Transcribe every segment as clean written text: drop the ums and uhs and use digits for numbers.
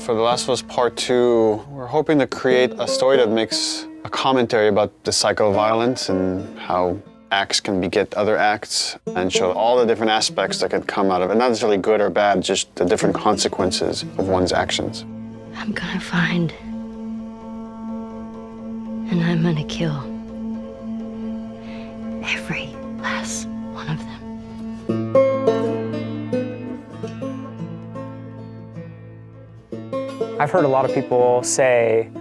For The Last of Us Part 2, we're hoping to create a story that makes a commentary about the cycle of violence and how acts can beget other acts and show all the different aspects that could come out of it. Not necessarily good or bad, just the different consequences of one's actions. I'm gonna find, and I'm gonna kill every last one of them. I've heard a lot of people say,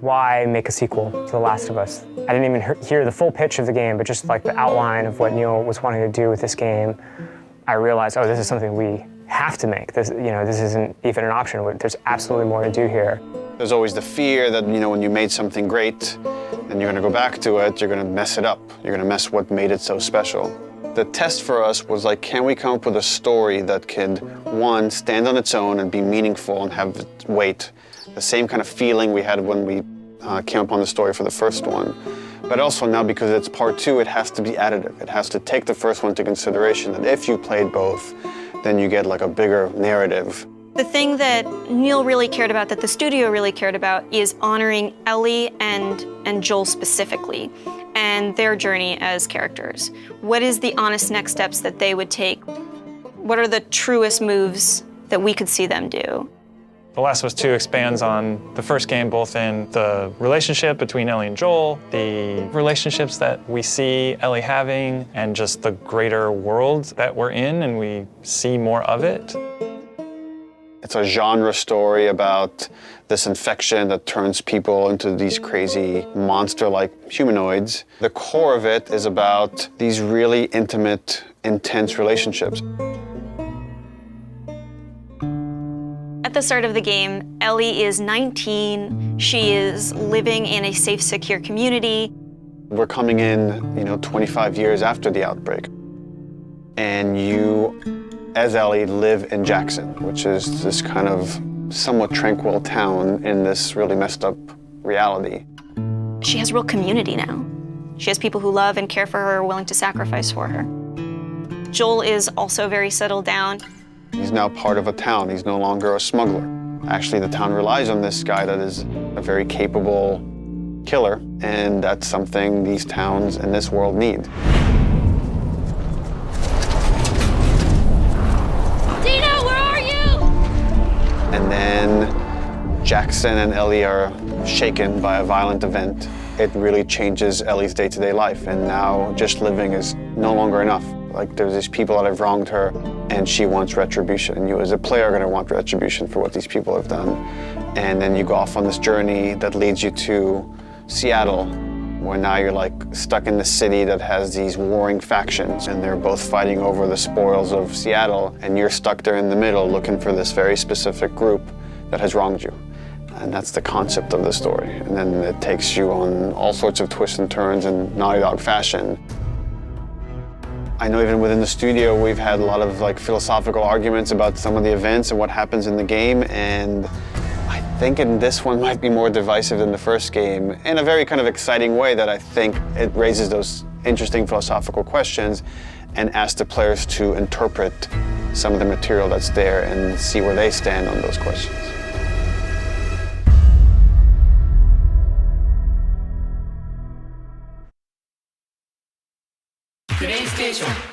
why make a sequel to The Last of Us? I didn't even hear the full pitch of the game, but just like the outline of what Neil was wanting to do with this game, I realized, oh, this is something we have to make. This isn't even an option. There's absolutely more to do here. There's always the fear that, when you made something great and you're gonna go back to it, you're gonna mess it up. You're gonna mess what made it so special. The test for us was like, can we come up with a story that could, one, stand on its own and be meaningful and have weight? The same kind of feeling we had when we came up on the story for the first one. But also now, because it's part 2, it has to be additive. It has to take the first one into consideration, that if you played both, then you get like a bigger narrative. The thing that Neil really cared about, that the studio really cared about, is honoring Ellie and Joel specifically, and their journey as characters. What is the honest next steps that they would take? What are the truest moves that we could see them do? The Last of Us 2 expands on the first game, both in the relationship between Ellie and Joel, the relationships that we see Ellie having, and just the greater world that we're in, and we see more of it. It's a genre story about this infection that turns people into these crazy monster-like humanoids. The core of it is about these really intimate, intense relationships. At the start of the game, Ellie is 19. She is living in a safe, secure community. We're coming in, 25 years after the outbreak. And you, as Ellie, live in Jackson, which is this kind of somewhat tranquil town in this really messed up reality. She has real community now. She has people who love and care for her, willing to sacrifice for her. Joel is also very settled down. He's now part of a town. He's no longer a smuggler. Actually, the town relies on this guy that is a very capable killer, and that's something these towns in this world need. Dina, where are you? And then Jackson and Ellie are shaken by a violent event. It really changes Ellie's day-to-day life, and now just living is no longer enough. Like, there's these people that have wronged her, and she wants retribution. And you as a player are gonna want retribution for what these people have done. And then you go off on this journey that leads you to Seattle, where now you're like stuck in the city that has these warring factions, and they're both fighting over the spoils of Seattle, and you're stuck there in the middle looking for this very specific group that has wronged you. And that's the concept of the story. And then it takes you on all sorts of twists and turns in Naughty Dog fashion. I know even within the studio, we've had a lot of philosophical arguments about some of the events and what happens in the game, and I think in this one might be more divisive than the first game in a very kind of exciting way that I think it raises those interesting philosophical questions and asks the players to interpret some of the material that's there and see where they stand on those questions. PlayStation